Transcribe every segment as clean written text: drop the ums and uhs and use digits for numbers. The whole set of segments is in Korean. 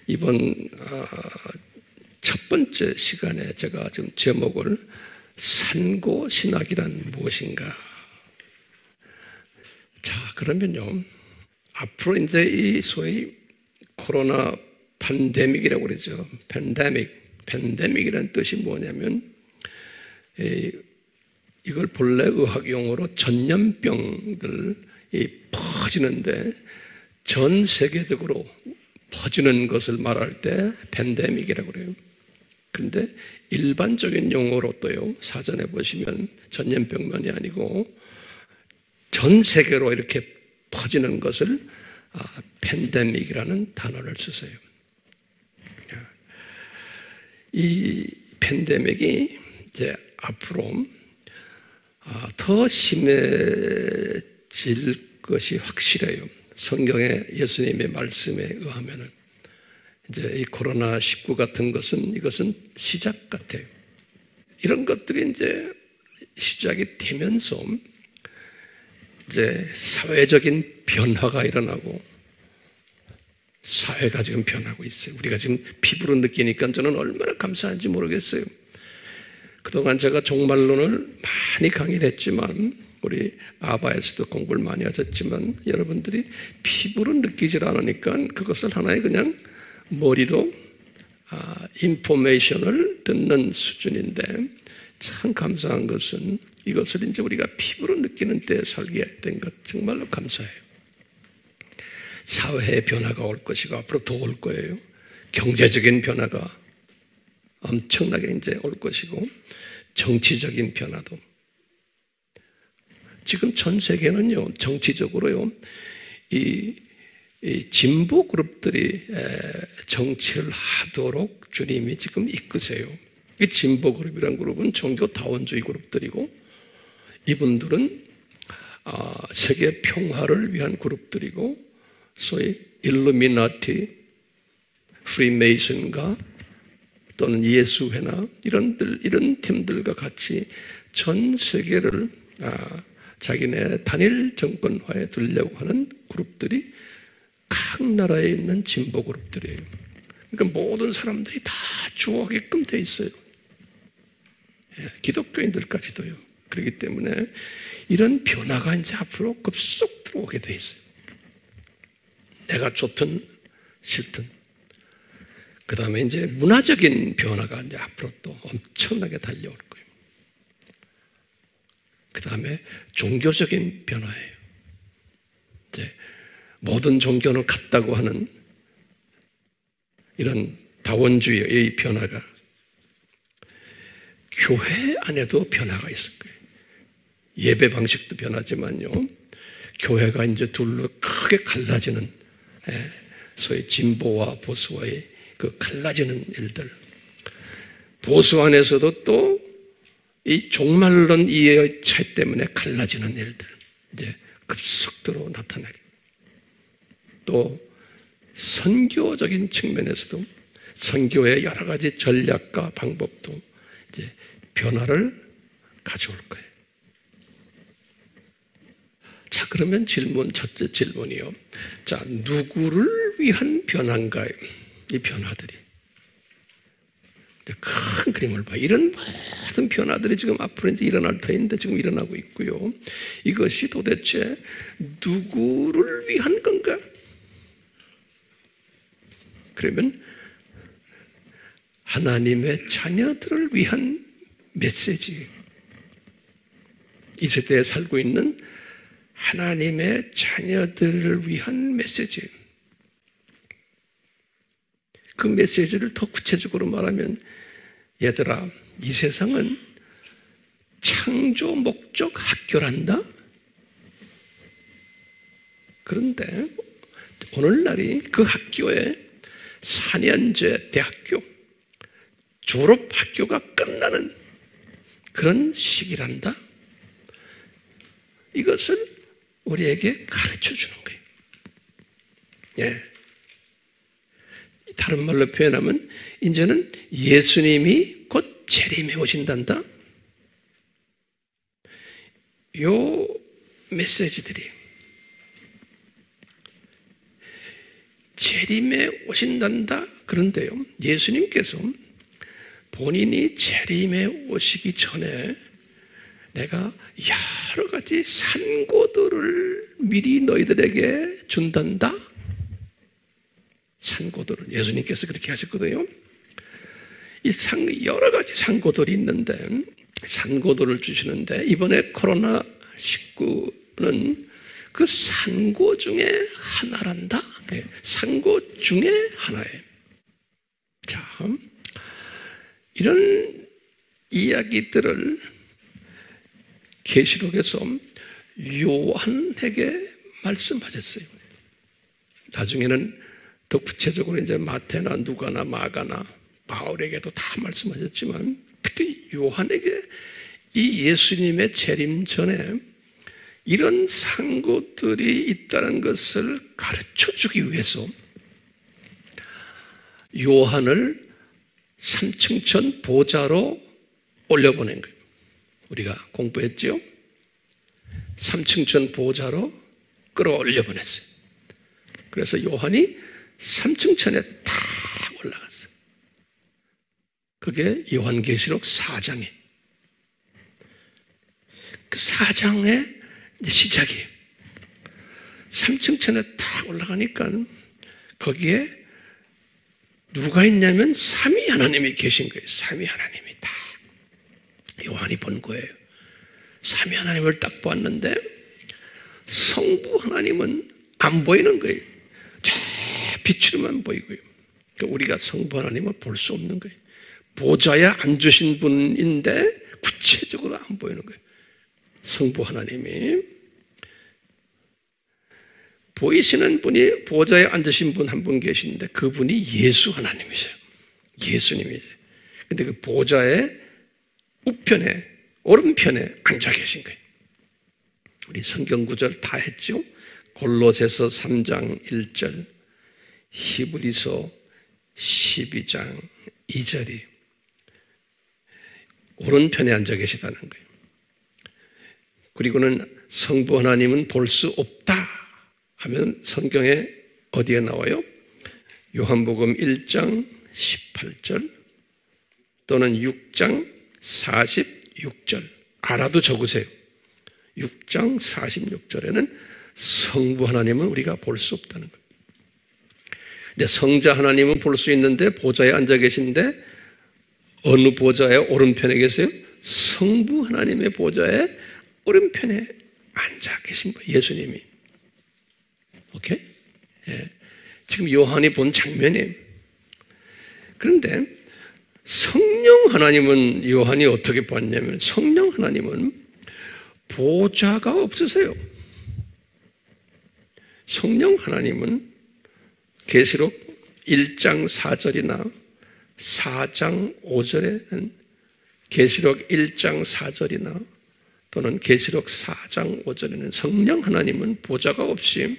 이번 첫 번째 시간에 제가 지금 제목을 산고신학이란 무엇인가. 자, 그러면요, 앞으로 이제 이 소위 코로나 팬데믹이라고 그러죠. 팬데믹이라는 뜻이 뭐냐면, 이걸 본래 의학 용어로 전염병들이 퍼지는데 전 세계적으로 퍼지는 것을 말할 때 팬데믹이라고 그래요. 그런데 일반적인 용어로 또요, 사전에 보시면 전염병만이 아니고 전 세계로 이렇게 퍼지는 것을 팬데믹이라는 단어를 쓰세요. 이 팬데믹이 이제 앞으로 더 심해질 것이 확실해요. 성경의 예수님의 말씀에 의하면은 이제 이 코로나19 같은 것은 이것은 시작 같아요. 이런 것들이 이제 시작이 되면서 이제 사회적인 변화가 일어나고 사회가 지금 변하고 있어요. 우리가 지금 피부로 느끼니까 저는 얼마나 감사한지 모르겠어요. 그동안 제가 종말론을 많이 강의를 했지만 우리 아바에서도 공부를 많이 하셨지만 여러분들이 피부로 느끼질 않으니까 그것을 하나의 그냥 머리로 인포메이션을 듣는 수준인데 참 감사한 것은 이것을 이제 우리가 피부로 느끼는 때에 살게 된 것 정말로 감사해요. 사회의 변화가 올 것이고 앞으로 더 올 거예요. 경제적인 변화가 엄청나게 이제 올 것이고 정치적인 변화도. 지금 전 세계는요, 정치적으로요, 이 진보 그룹들이 정치를 하도록 주님이 지금 이끄세요. 이 진보 그룹이란 그룹은 종교 다원주의 그룹들이고, 이분들은 세계 평화를 위한 그룹들이고, 소위 일루미나티, 프리메이슨과 또는 예수회나 이런 팀들과 같이 전 세계를 자기네 단일 정권화에 들려고 하는 그룹들이 각 나라에 있는 진보 그룹들이에요. 그러니까 모든 사람들이 다 좋아하게끔 돼 있어요. 기독교인들까지도요. 그렇기 때문에 이런 변화가 이제 앞으로 급속도로 오게 돼 있어요. 내가 좋든 싫든. 그 다음에 이제 문화적인 변화가 이제 앞으로 또 엄청나게 달려올 거예요. 그 다음에 종교적인 변화예요. 이제 모든 종교는 같다고 하는 이런 다원주의의 변화가 교회 안에도 변화가 있을 거예요. 예배 방식도 변하지만요, 교회가 이제 둘로 크게 갈라지는, 소위 진보와 보수와의 그 갈라지는 일들. 보수 안에서도 또 이 종말론 이해의 차이 때문에 갈라지는 일들. 이제 급속도로 나타나게. 또 선교적인 측면에서도 선교의 여러 가지 전략과 방법도 이제 변화를 가져올 거예요. 자, 그러면 첫째 질문이요. 자, 누구를 위한 변화인가요? 이 변화들이. 큰 그림을 봐요. 이런 모든 변화들이 지금 앞으로 이제 일어날 터인데 지금 일어나고 있고요. 이것이 도대체 누구를 위한 건가? 그러면 하나님의 자녀들을 위한 메시지. 이 세대에 살고 있는 하나님의 자녀들을 위한 메시지. 그 메시지를 더 구체적으로 말하면, 얘들아, 이 세상은 창조 목적 학교란다? 그런데 오늘날이 그 학교에 4년제 대학교, 졸업 학교가 끝나는 그런 시기란다? 이것을 우리에게 가르쳐 주는 거예요. 예. 다른 말로 표현하면 이제는 예수님이 곧 재림에 오신단다. 요 메시지들이 재림에 오신단다 그런데요, 예수님께서 본인이 재림에 오시기 전에 내가 여러 가지 산고들을 미리 너희들에게 준단다. 산고들을 예수님께서 그렇게 하셨거든요. 여러 가지 산고들이 있는데 산고들을 주시는데 이번에 코로나19는 그 산고 중에 하나란다. 산고 중에 하나예요. 자, 이런 이야기들을 계시록에서 요한에게 말씀하셨어요. 나중에는 더 구체적으로 이제 마태나 누가나 마가나 바울에게도 다 말씀하셨지만 특히 요한에게 이 예수님의 재림 전에 이런 상고들이 있다는 것을 가르쳐 주기 위해서 요한을 삼층천 보좌로 올려보낸 거예요. 우리가 공부했죠? 삼층천 보좌로 끌어올려 보냈어요. 그래서 요한이 삼층천에 탁 올라갔어요. 그게 요한계시록 4장이에요. 그 4장의 시작이에요. 삼층천에 탁 올라가니까 거기에 누가 있냐면 삼위 하나님이 계신 거예요. 삼위 하나님이 다 요한이 본 거예요. 삼위 하나님을 딱 봤는데 성부 하나님은 안 보이는 거예요. 저 빛으로만 보이고요. 그러니까 우리가 성부 하나님을 볼 수 없는 거예요. 보좌에 앉으신 분인데 구체적으로 안 보이는 거예요. 성부 하나님이 보이시는 분이 보좌에 앉으신 분 한 분 계시는데 그분이 예수 하나님이세요. 예수님이세요. 근데 그 보좌의 우편에 오른편에 앉아 계신 거예요. 우리 성경 구절 다 했죠? 골로새서 3장 1절, 히브리서 12장 2절이 오른편에 앉아 계시다는 거예요. 그리고는 성부 하나님은 볼 수 없다 하면 성경에 어디에 나와요? 요한복음 1장 18절 또는 6장 46절 알아도 적으세요. 6장 46절에는 성부 하나님은 우리가 볼 수 없다는 거예요. 근데 성자 하나님은 볼 수 있는데 보좌에 앉아 계신데 어느 보좌의 오른편에 계세요? 성부 하나님의 보좌에 오른편에 앉아 계신 거예요. 예수님이. 오케이? 예. 지금 요한이 본 장면이에요. 그런데 성령 하나님은 요한이 어떻게 봤냐면 성령 하나님은 보좌가 없으세요. 성령 하나님은 계시록 1장 4절이나 4장 5절에는 계시록 1장 4절이나 또는 계시록 4장 5절에는 성령 하나님은 보좌가 없이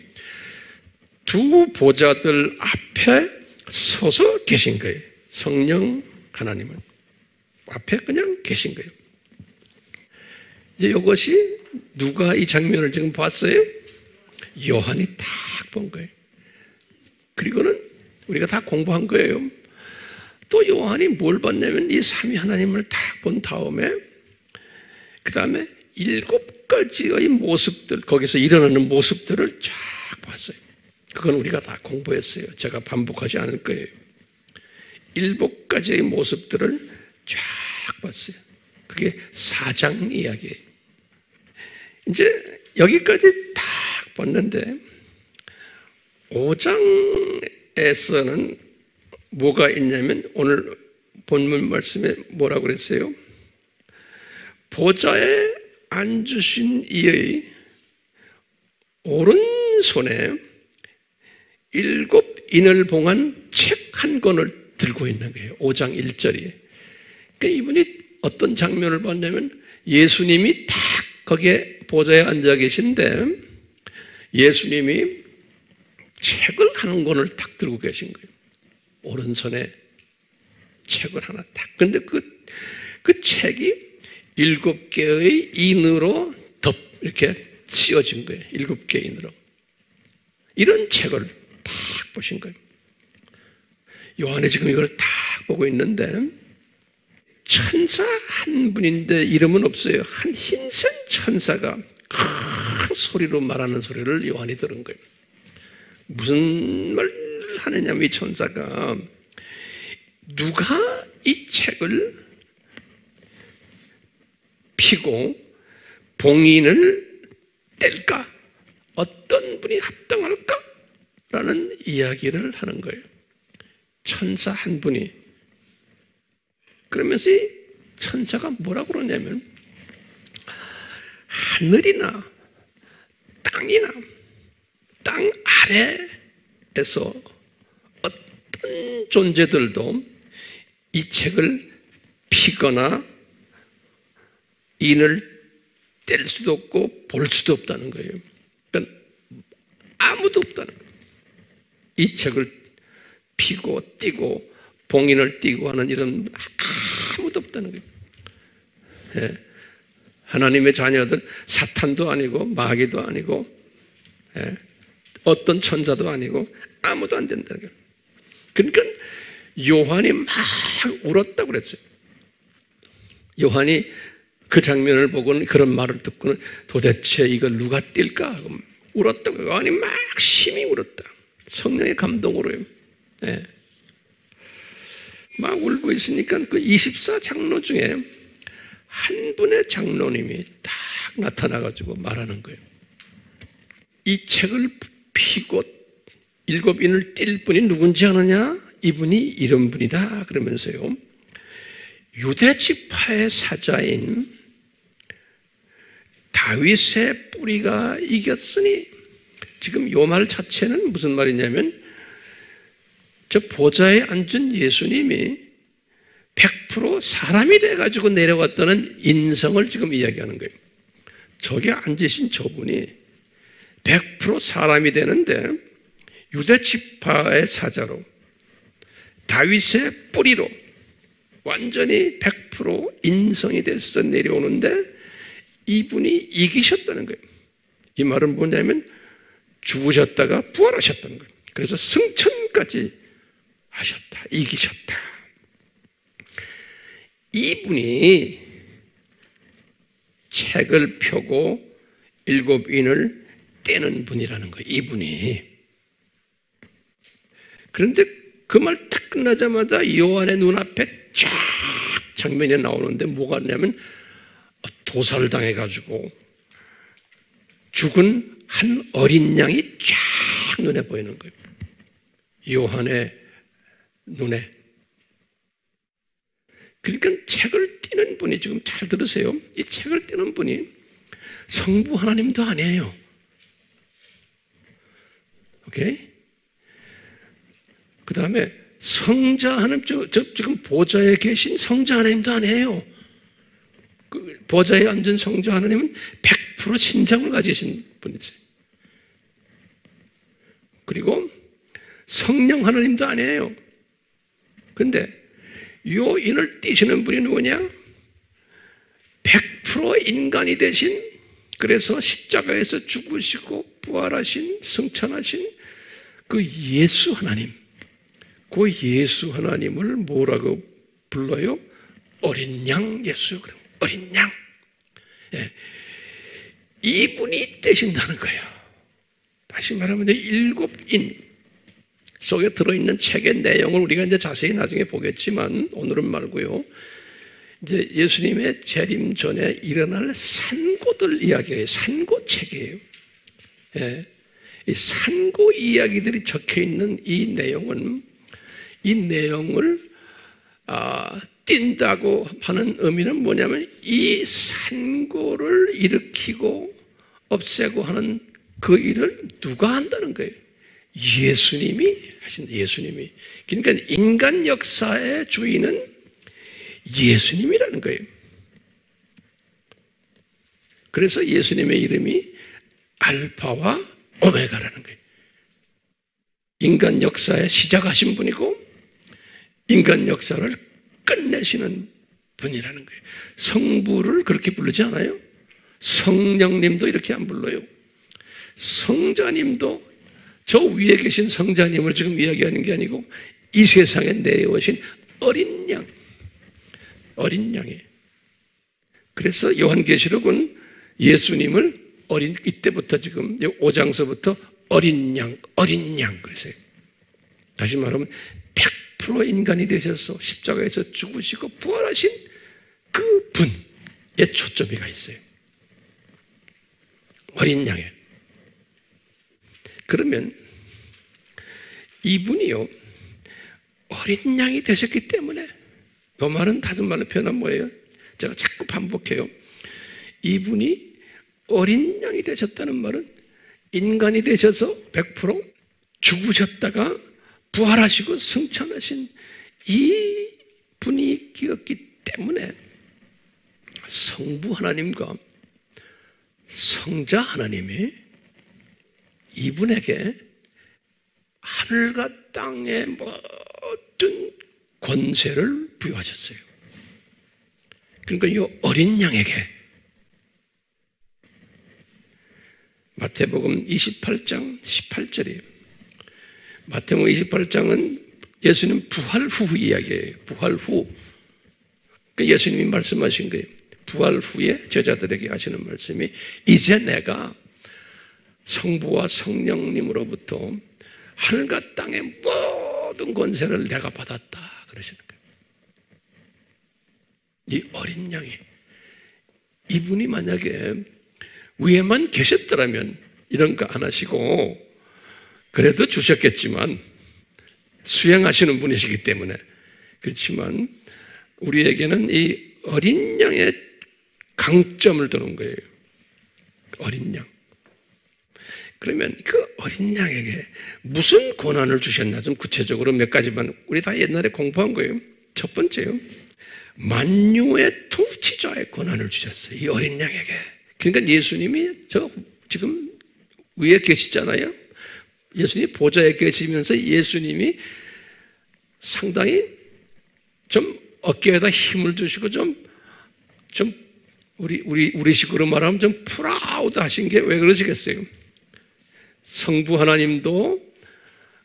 두 보좌들 앞에 서서 계신 거예요. 성령 하나님은 앞에 그냥 계신 거예요. 이제 이것이 누가 이 장면을 지금 봤어요? 요한이 딱 본 거예요. 그리고는 우리가 다 공부한 거예요. 또 요한이 뭘 봤냐면 이 삼위 하나님을 딱 본 다음에 그 다음에 7가지의 모습들, 거기서 일어나는 모습들을 쫙 봤어요. 그건 우리가 다 공부했어요. 제가 반복하지 않을 거예요. 7가지의 모습들을 쫙 봤어요. 그게 4장 이야기예요. 이제 여기까지 딱 봤는데 5장에서는 뭐가 있냐면 오늘 본문 말씀에 뭐라고 그랬어요? 보좌에 앉으신 이의 오른손에 7 인을 봉한 책 한 권을 들고 있는 거예요. 5장 1절이. 그러니까 이분이 어떤 장면을 봤냐면 예수님이 딱 거기에 보좌에 앉아 계신데 예수님이 책을 한 권을 딱 들고 계신 거예요. 오른손에 책을 하나 딱. 근데 그 책이 7개의 인으로 이렇게 씌워진 거예요. 7개 인으로. 이런 책을 딱 보신 거예요. 요한이 지금 이걸 딱 보고 있는데 천사 한 분인데 이름은 없어요. 한 흰색 천사가 큰 소리로 말하는 소리를 요한이 들은 거예요. 무슨 말을 하느냐면 이 천사가 누가 이 책을 피고 봉인을 뗄까? 어떤 분이 합당할까? 라는 이야기를 하는 거예요. 천사 한 분이. 그러면서 이 천사가 뭐라고 그러냐면 하늘이나 땅이나 땅 아래에서 어떤 존재들도 이 책을 피거나 인을 뗄 수도 없고 볼 수도 없다는 거예요. 그러니까 아무도 없다는 거예요. 이 책을 피고 띄고 봉인을 띄고 하는 이런 아무도 없다는 거예요. 예. 하나님의 자녀들 사탄도 아니고 마귀도 아니고 예. 어떤 천사도 아니고 아무도 안 된다는 거예요. 그러니까 요한이 막 울었다고 그랬어요. 요한이 그 장면을 보고는 그런 말을 듣고는 도대체 이걸 누가 뛸까 하고 울었다고. 요한이 막 심히 울었다. 성령의 감동으로요. 예. 막 울고 있으니까 그 24장로 중에 한 분의 장로님이 딱 나타나가지고 말하는 거예요. 이 책을 피고 7인을 띨 분이 누군지 아느냐? 이분이 이런 분이다. 그러면서요. 유대 지파의 사자인 다윗의 뿌리가 이겼으니, 지금 요 말 자체는 무슨 말이냐면 저 보좌에 앉은 예수님이 100% 사람이 돼가지고 내려왔다는 인성을 지금 이야기하는 거예요. 저기 앉으신 저분이 100% 사람이 되는데 유대 지파의 사자로 다윗의 뿌리로 완전히 100% 인성이 돼서 내려오는데 이분이 이기셨다는 거예요. 이 말은 뭐냐면 죽으셨다가 부활하셨다는 거예요. 그래서 승천까지 하셨다. 이기셨다. 이분이 책을 펴고 7인을 떼는 분이라는 거예요. 이분이. 그런데 그 말 딱 끝나자마자 요한의 눈앞에 쫙 장면이 나오는데 뭐가 있냐면 도살당해가지고 죽은 한 어린 양이 쫙 눈에 보이는 거예요. 요한의 눈에. 그러니까 책을 띄는 분이, 지금 잘 들으세요. 이 책을 띄는 분이 성부 하나님도 아니에요. 오케이? 그 다음에 성자 하나님, 지금 보좌에 계신 성자 하나님도 아니에요. 그 보좌에 앉은 성자 하나님은 100% 신장을 가지신 분이지. 그리고 성령 하나님도 아니에요. 근데 요 인을 띄시는 분이 누구냐? 100% 인간이 되신, 그래서 십자가에서 죽으시고 부활하신, 승천하신 그 예수 하나님. 그 예수 하나님을 뭐라고 불러요? 어린 양 예수. 그럼 어린 양. 예. 이분이 되신다는 거예요. 다시 말하면 7인 속에 들어있는 책의 내용을 우리가 이제 자세히 나중에 보겠지만 오늘은 말고요. 이제 예수님의 재림 전에 일어날 산고들 이야기예요. 산고책이에요. 예. 이 산고 이야기들이 적혀 있는 이 내용은, 이 내용을 띈다고 하는 의미는 뭐냐면 이 산고를 일으키고 없애고 하는 그 일을 누가 한다는 거예요? 예수님이 하신다. 예수님이. 그러니까 인간 역사의 주인은 예수님이라는 거예요. 그래서 예수님의 이름이 알파와 오메가라는 거예요. 인간 역사에 시작하신 분이고 인간 역사를 끝내시는 분이라는 거예요. 성부를 그렇게 부르지 않아요? 성령님도 이렇게 안 불러요. 성자님도 저 위에 계신 성자님을 지금 이야기하는 게 아니고 이 세상에 내려오신 어린 양, 어린 양이. 그래서 요한계시록은 예수님을 이때부터 지금 5장서부터 어린 양, 어린 양 그러세요. 다시 말하면 100% 인간이 되셔서 십자가에서 죽으시고 부활하신 그 분에 초점이 가 있어요. 어린 양에. 그러면 이분이요, 어린 양이 되셨기 때문에, 이 말은 다른 말로 표현하면 뭐예요? 제가 자꾸 반복해요. 이분이 어린 양이 되셨다는 말은 인간이 되셔서 100% 죽으셨다가 부활하시고 승천하신 이 분이었기 때문에 성부 하나님과 성자 하나님이 이분에게 하늘과 땅의 모든 권세를 부여하셨어요. 그러니까 이 어린 양에게 마태복음 28장 18절이에요. 마태복음 28장은 예수님 부활 후 이야기예요. 부활 후. 그러니까 예수님이 말씀하신 거예요. 부활 후에 제자들에게 하시는 말씀이 이제 내가 성부와 성령님으로부터 하늘과 땅의 모든 권세를 내가 받았다 그러시는 거예요. 이 어린 양이, 이분이 만약에 위에만 계셨더라면 이런 거 안 하시고 그래도 주셨겠지만 수행하시는 분이시기 때문에. 그렇지만 우리에게는 이 어린 양의 강점을 두는 거예요. 어린 양. 그러면 그 어린 양에게 무슨 권한을 주셨나 좀 구체적으로 몇 가지만, 우리 다 옛날에 공부한 거예요. 첫 번째요, 만유의 통치자의 권한을 주셨어요. 이 어린 양에게. 그러니까 예수님이 저 지금 위에 계시잖아요. 예수님이 보좌에 계시면서 예수님이 상당히 좀 어깨에다 힘을 주시고 좀 우리식으로 말하면 좀 프라우드 하신 게 왜 그러시겠어요? 성부 하나님도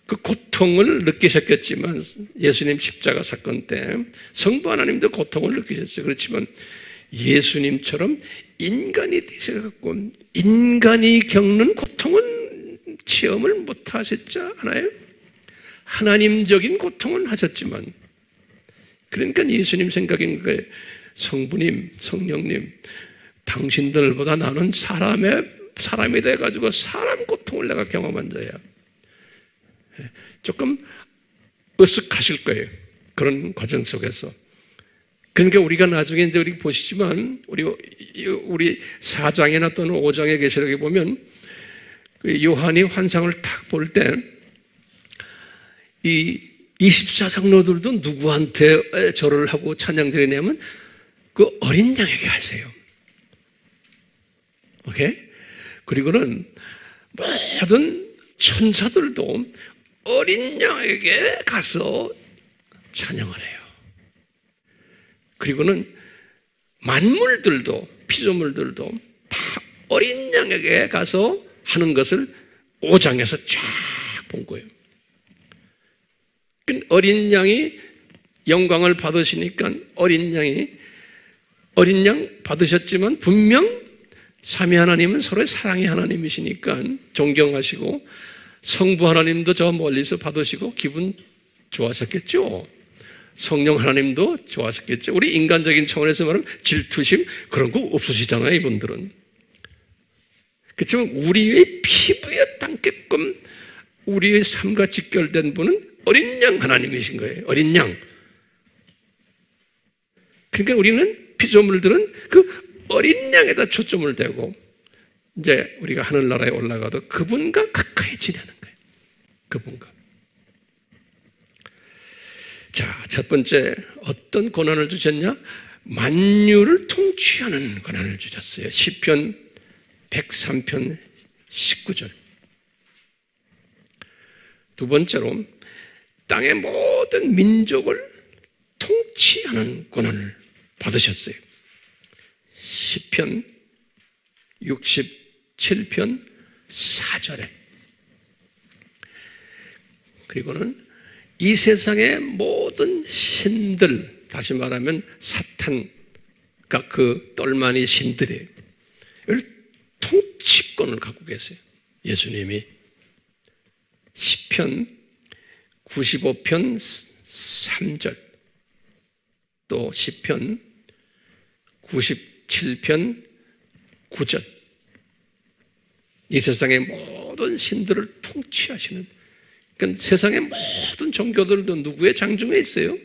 그 고통을 느끼셨겠지만, 예수님 십자가 사건 때 성부 하나님도 고통을 느끼셨어요. 그렇지만 예수님처럼 인간이 되셔갖고 인간이 겪는 고통은 체험을 못 하셨지 않아요? 하나님적인 고통은 하셨지만, 그러니까 예수님 생각인 거예요. 성부님, 성령님, 당신들보다 나는 사람이 돼가지고 사람 고통을 내가 경험한 자야. 조금 으쓱하실 거예요. 그런 과정 속에서. 그러니까 우리가 나중에 이제 우리 보시지만, 우리 4장이나 또는 5장의 계시록에 보면 요한이 환상을 딱 볼 때 이 24장로들도 누구한테 절을 하고 찬양 드리냐면 그 어린 양에게 하세요. 오케이? 그리고는 모든 천사들도 어린 양에게 가서 찬양을 해요. 그리고는 만물들도, 피조물들도 다 어린 양에게 가서 하는 것을 5장에서 쫙 본 거예요. 어린 양이 영광을 받으시니까 어린 양 받으셨지만 분명 삼위 하나님은 서로의 사랑의 하나님이시니까 존경하시고, 성부 하나님도 저 멀리서 받으시고 기분 좋아하셨겠죠. 성령 하나님도 좋아하셨겠죠. 우리 인간적인 차원에서 말하면 질투심 그런 거 없으시잖아요, 이분들은. 그렇지만 우리의 피부에 닿게끔 우리의 삶과 직결된 분은 어린 양 하나님이신 거예요. 어린 양. 그러니까 우리는, 피조물들은 그 어린 양에다 초점을 대고 이제 우리가 하늘나라에 올라가도 그분과 가까이 지내는 거예요. 그분과. 자, 첫 번째 어떤 권한을 주셨냐? 만유를 통치하는 권한을 주셨어요. 시편 103편 19절. 두 번째로 땅의 모든 민족을 통치하는 권한을 받으셨어요. 시편 67편 4절에. 그리고는 이 세상의 모든 신들, 다시 말하면 사탄과 그 똘마니 신들의 통치권을 갖고 계세요. 예수님이 시편 95편 3절, 또 시편 97편 9절, 이 세상의 모든 신들을 통치하시는, 그러니까 세상의 모든 종교들도 누구의 장중에 있어요?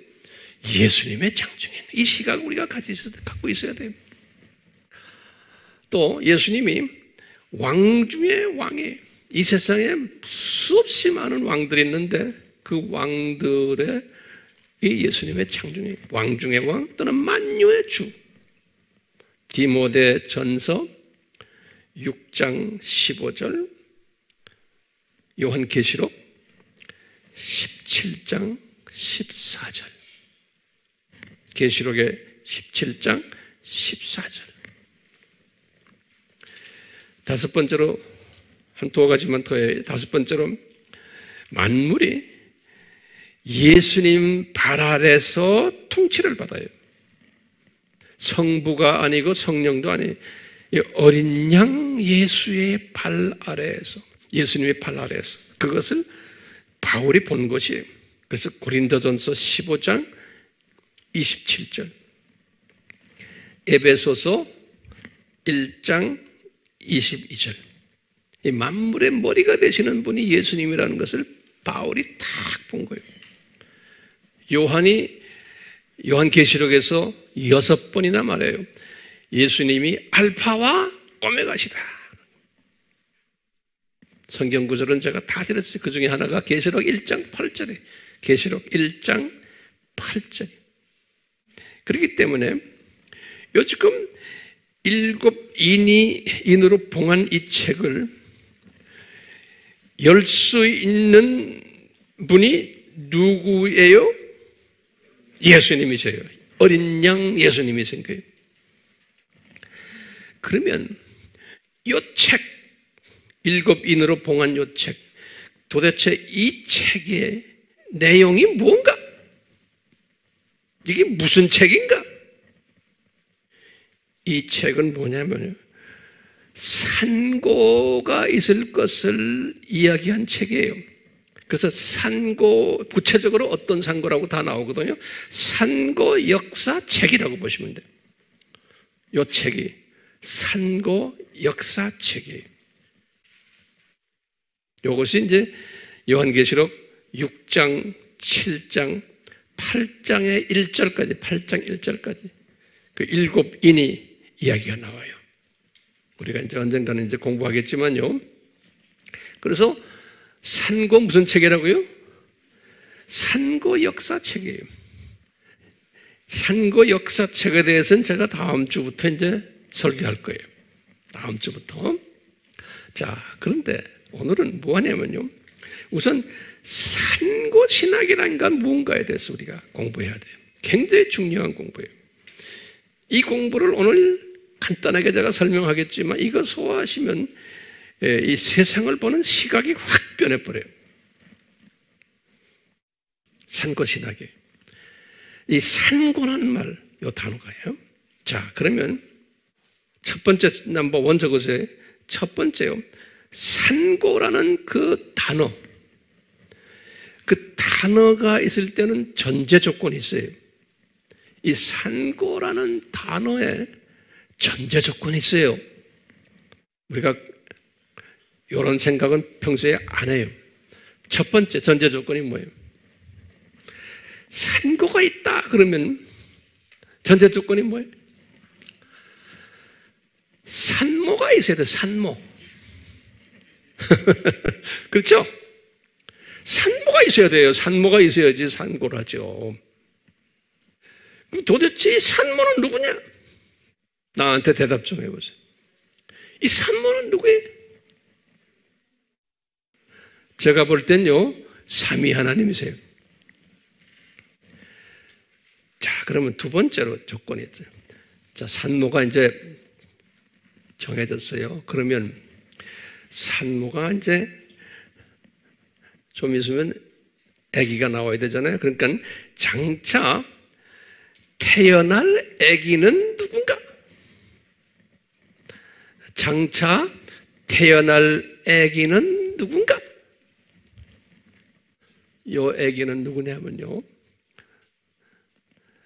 예수님의 장중에 있는 이 시각을 우리가 갖고 있어야 돼요. 또 예수님이 왕 중에 왕이에요. 이 세상에 수없이 많은 왕들이 있는데 그 왕들의 이 예수님의 창중에 왕 중의 왕 또는 만유의 주. 디모데 전서 6장 15절, 요한계시록 17장 14절, 계시록의 17장 14절. 다섯 번째로, 한 두어 가지만 더 해요. 다섯 번째로, 만물이 예수님 발 아래서 통치를 받아요. 성부가 아니고 성령도 아니에요. 어린 양 예수의 발 아래에서, 예수님의 발 아래에서, 그것을 바울이 본 것이에요. 그래서 고린도전서 15장 27절, 에베소서 1장 22절, 이 만물의 머리가 되시는 분이 예수님이라는 것을 바울이 딱 본 거예요. 요한계시록에서 6번이나 말해요. 예수님이 알파와 오메가시다. 성경 구절은 제가 다 드렸어요. 그 중에 하나가 계시록 1장 8절에, 계시록 1장 8절. 그렇기 때문에 요즘 7인으로 봉한 이 책을 열 수 있는 분이 누구예요? 예수님이세요. 어린 양 예수님이신 거예요. 그러면 이 책, 7인으로 봉한 이 책, 도대체 이 책의 내용이 무언가? 이게 무슨 책인가? 이 책은 뭐냐면요, 산고가 있을 것을 이야기한 책이에요. 그래서 산고, 구체적으로 어떤 산고라고 다 나오거든요. 산고 역사책이라고 보시면 돼요. 이 책이 산고 역사책이에요. 이것이 이제 요한계시록 6장, 7장, 8장의 1절까지, 8장 1절까지 그 7인이 이야기가 나와요. 우리가 이제 언젠가는 이제 공부하겠지만요. 그래서 산고 무슨 책이라고요? 산고 역사책이에요. 산고 역사책에 대해서는 제가 다음 주부터 이제 설교할 거예요. 다음 주부터. 자, 그런데 오늘은 뭐 하냐면요, 우선 산고 신학이라는 건 무언가에 대해서 우리가 공부해야 돼요. 굉장히 중요한 공부예요. 이 공부를 오늘 간단하게 제가 설명하겠지만 이거 소화하시면 이 세상을 보는 시각이 확 변해버려요. 산고 신학이. 이 산고라는 말, 이 단어가요. 자, 그러면 첫 번째 넘버 원 적으세요. 첫 번째요, 산고라는 그 단어. 그 단어가 있을 때는 전제 조건이 있어요. 이 산고라는 단어에 전제 조건이 있어요. 우리가 이런 생각은 평소에 안 해요. 첫 번째 전제 조건이 뭐예요? 산고가 있다 그러면 전제 조건이 뭐예요? 산모가 있어야 돼. 산모. 그렇죠? 산모가 있어야 돼요. 산모가 있어야지 산고를 하죠. 그럼 도대체 이 산모는 누구냐? 나한테 대답 좀 해보세요. 이 산모는 누구예요? 제가 볼 땐요, 삼위 하나님이세요. 자, 그러면 두 번째로 조건이 있죠. 자, 산모가 이제 정해졌어요. 그러면 산모가 이제 좀 있으면 아기가 나와야 되잖아요. 그러니까 장차 태어날 아기는 누군가? 장차 태어날 아기는 누군가? 요 아기는 누구냐면요,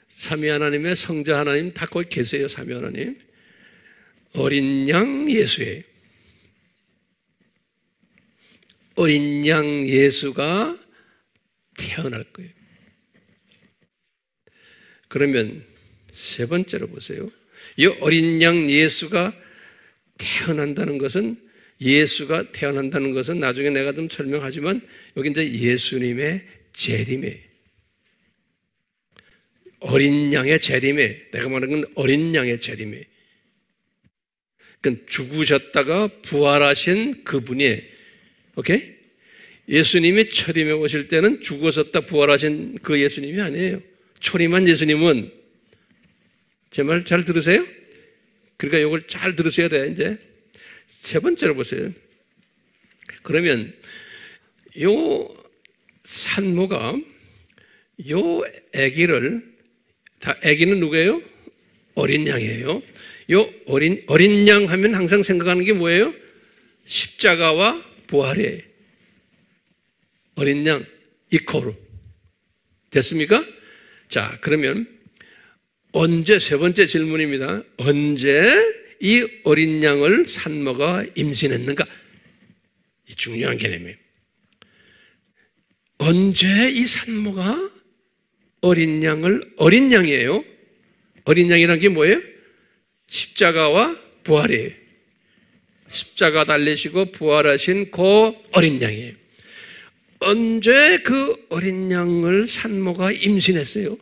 삼위 하나님의 성자 하나님 다 거기 계세요. 삼위 하나님. 어린 양 예수예요. 어린 양 예수가 태어날 거예요. 그러면 세 번째로 보세요. 이 어린 양 예수가 태어난다는 것은, 예수가 태어난다는 것은 나중에 내가 좀 설명하지만 여기 이제 예수님의 재림이에요. 어린 양의 재림이에요. 내가 말하는 건 어린 양의 재림이에요. 그러니까 죽으셨다가 부활하신 그분이에요. 오케이? 예수님이 초림에 오실 때는 죽으셨다 부활하신 그 예수님이 아니에요. 초림한 예수님은, 제 말 잘 들으세요? 그러니까 이걸 잘 들으셔야 돼. 이제 세 번째로 보세요. 그러면 요 산모가 요 아기를, 다 아기는 누구예요? 어린 양이에요. 요 어린 양 하면 항상 생각하는 게 뭐예요? 십자가와 부활이에요. 어린 양 이코로 됐습니까? 자, 그러면 언제, 세 번째 질문입니다. 언제 이 어린 양을 산모가 임신했는가? 이 중요한 개념이에요. 언제 이 산모가 어린 양이에요. 어린 양이란 게 뭐예요? 십자가와 부활이에요. 십자가 달리시고 부활하신 그 어린 양이에요. 언제 그 어린 양을 산모가 임신했어요?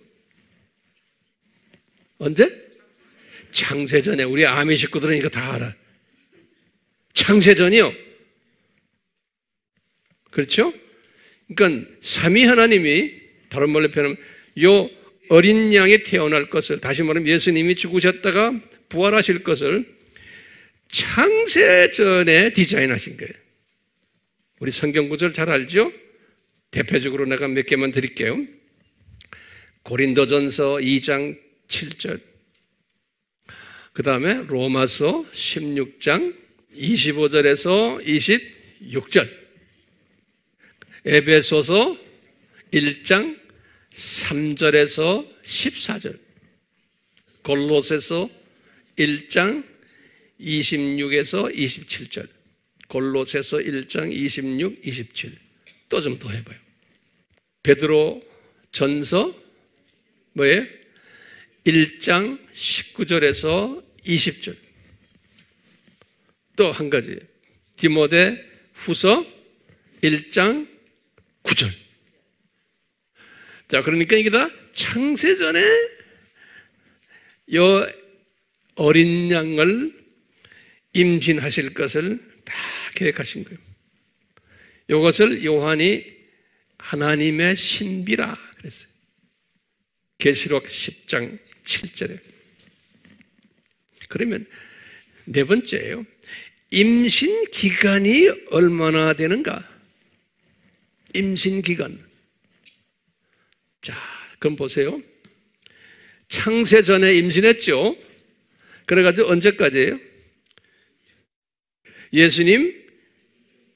언제? 창세전에. 우리 아미 식구들은 이거 다 알아. 창세전이요. 그렇죠? 그러니까 삼위 하나님이, 다른 말로 표현하면 요 어린 양이 태어날 것을, 다시 말하면 예수님이 죽으셨다가 부활하실 것을 창세전에 디자인하신 거예요. 우리 성경 구절 잘 알죠? 대표적으로 내가 몇 개만 드릴게요. 고린도전서 2장 7절, 그 다음에 로마서 16장 25절에서 26절, 에베소서 1장 3절에서 14절, 골로새서 1장 26에서 27절, 골로새서 1장 26, 27. 또 좀 더 해봐요. 베드로 전서 뭐예요? 1장 19절에서 20절. 또 한 가지, 디모데 후서 1장 9절. 자, 그러니까 이게 다 창세전에 요 어린 양을 임신하실 것을 다 계획하신 거예요. 이것을 요한이 하나님의 신비라 그랬어요. 계시록 10장 7절에. 그러면 네 번째예요. 임신 기간이 얼마나 되는가? 임신 기간. 자, 그럼 보세요. 창세 전에 임신했죠. 그래가지고 언제까지예요? 예수님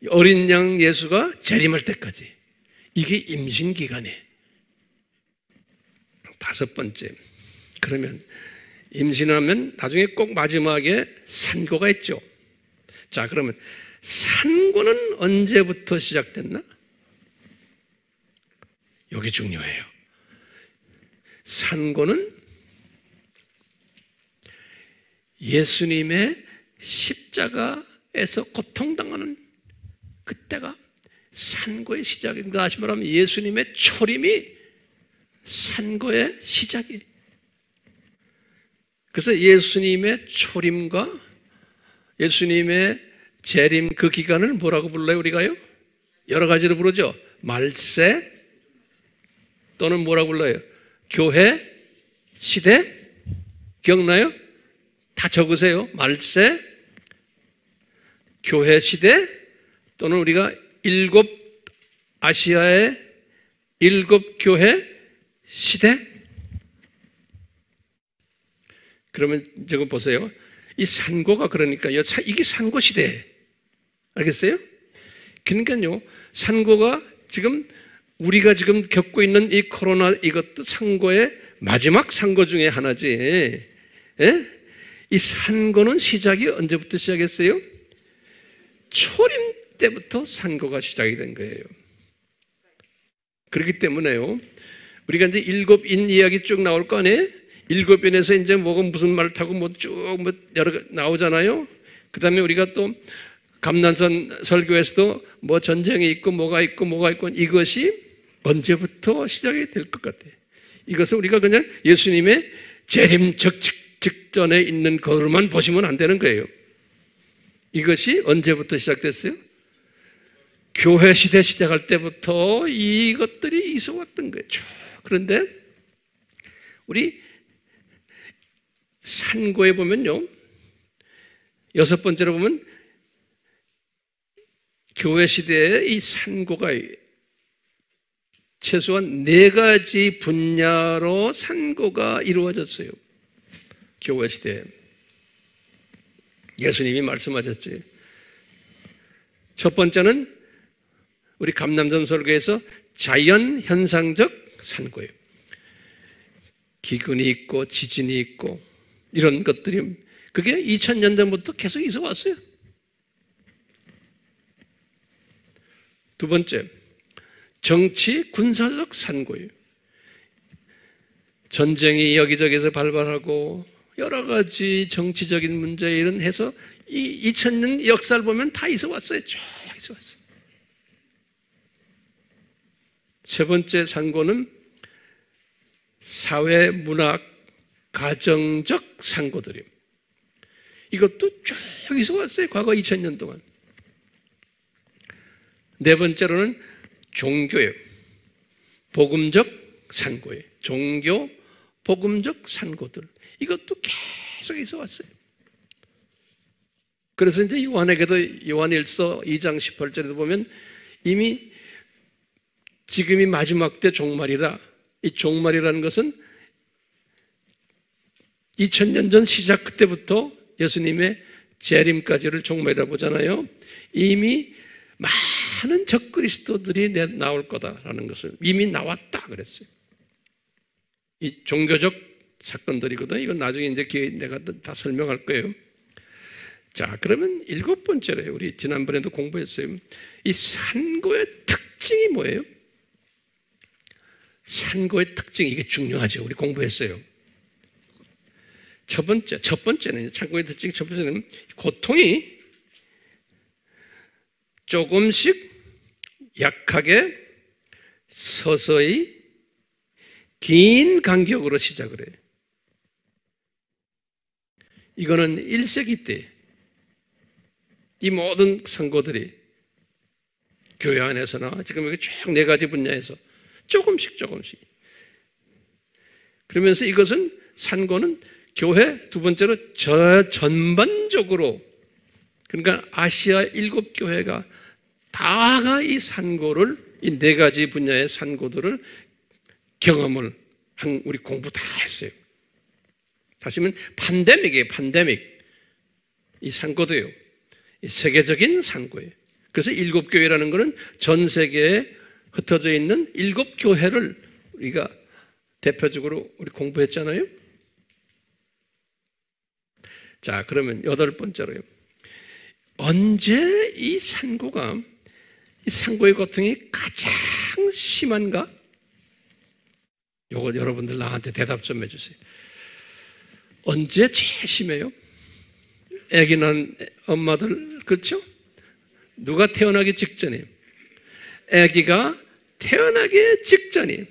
어린 양 예수가 재림할 때까지. 이게 임신 기간이에요. 다섯 번째. 그러면 임신하면 나중에 꼭 마지막에 산고가 있죠. 자, 그러면 산고는 언제부터 시작됐나? 여기 중요해요. 산고는 예수님의 십자가에서 고통당하는 그때가 산고의 시작입니다. 다시 말하면 예수님의 초림이 산고의 시작이에요. 그래서 예수님의 초림과 예수님의 재림 그 기간을 뭐라고 불러요, 우리가요? 여러 가지로 부르죠. 말세 또는 뭐라고 불러요? 교회 시대? 기억나요? 다 적으세요. 말세, 교회 시대, 또는 우리가 아시아의 일곱 교회 시대? 그러면 저거 보세요. 이 산고가 그러니까요. 이게 산고 시대. 알겠어요? 그러니까요. 산고가 지금 우리가 지금 겪고 있는 이 코로나 이것도 산고의 마지막 산고 중에 하나지. 예? 이 산고는 시작이 언제부터 시작했어요? 초림 때부터 산고가 시작이 된 거예요. 그렇기 때문에요. 우리가 이제 일곱인 이야기 쭉 나올 거 아니에요? 일곱인에서 이제 뭐가 무슨 말을 타고 뭐 쭉 뭐 여러 가 나오잖아요. 그 다음에 우리가 또 감난선 설교에서도 뭐 전쟁이 있고 뭐가 있고 이것이 언제부터 시작이 될 것 같아요. 이것을 우리가 그냥 예수님의 재림 직전에 있는 거로만 보시면 안 되는 거예요. 이것이 언제부터 시작됐어요? 교회 시대 시작할 때부터 이것들이 있어 왔던 거예요. 그런데 우리 산고에 보면요. 여섯 번째로 보면 교회 시대에 이 산고가 최소한 네 가지 분야로 산고가 이루어졌어요. 교회 시대에. 예수님이 말씀하셨지. 첫 번째는 우리 감남선 설교에서 자연 현상적 산고예요. 기근이 있고 지진이 있고 이런 것들이 그게 2000년 전부터 계속 있어 왔어요. 두 번째, 정치 군사적 산고예요. 전쟁이 여기저기서 발발하고 여러 가지 정치적인 문제 이런 해서 이 2000년 역사를 보면 다 있어 왔어요. 쭉 있어 왔어요. 세 번째 산고는 사회, 문학, 가정적 산고들이에요. 이것도 쭉 있어 왔어요. 과거 2000년 동안. 네 번째로는 종교예요. 복음적 산고예요. 종교, 복음적 산고들. 이것도 계속 있어 왔어요. 그래서 이제 요한에게도 요한일서 2장 18절에도 보면 이미 지금이 마지막 때 종말이라. 이 종말이라는 것은 2000년 전 시작 그때부터 예수님의 재림까지를 종말이라고 보잖아요. 이미 많은 적그리스도들이 나올 거다라는 것을 이미 나왔다 그랬어요. 이 종교적 사건들이거든. 이건 나중에 이제 기회 내가 다 설명할 거예요. 자, 그러면 일곱 번째로 우리 지난번에도 공부했어요. 이 산고의 특징이 뭐예요? 산고의 특징, 이게 중요하죠. 우리 공부했어요. 첫 번째는 산고의 특징 첫 번째는 고통이 조금씩 약하게 서서히 긴 간격으로 시작을 해요. 이거는 1세기 때 이 모든 선고들이 교회 안에서나 지금 여기 쭉 네 가지 분야에서 조금씩 그러면서 이것은 산고는 교회 두 번째로 전반적으로 그러니까 아시아 7교회가 다가 이 산고를 이 네 가지 분야의 산고들을 경험을 한 우리 공부 다 했어요. 다시 말하면 팬데믹이에요. 팬데믹. 이 산고도요. 이 세계적인 산고예요. 그래서 7교회라는 것은 전 세계에 흩어져 있는 7교회를 우리가 대표적으로 우리 공부했잖아요. 자, 그러면 여덟 번째로요. 언제 이 산고의 고통이 가장 심한가? 요거 여러분들 나한테 대답 좀 해주세요. 언제 제일 심해요? 아기 낳은 엄마들, 그렇죠? 누가 태어나기 직전이에요? 아기가 태어나기 직전이에요.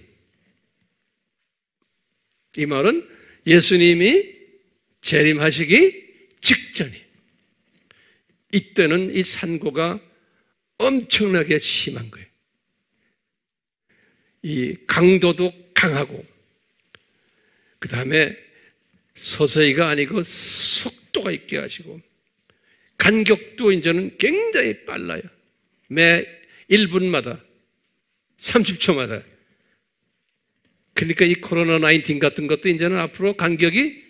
이 말은 예수님이 재림하시기 직전이에요. 이때는 이 산고가 엄청나게 심한 거예요. 이 강도도 강하고 그 다음에 서서히가 아니고 속도가 있게 하시고 간격도 이제는 굉장히 빨라요. 매 1분마다 30초마다 그러니까 이 코로나 19 같은 것도 이제는 앞으로 간격이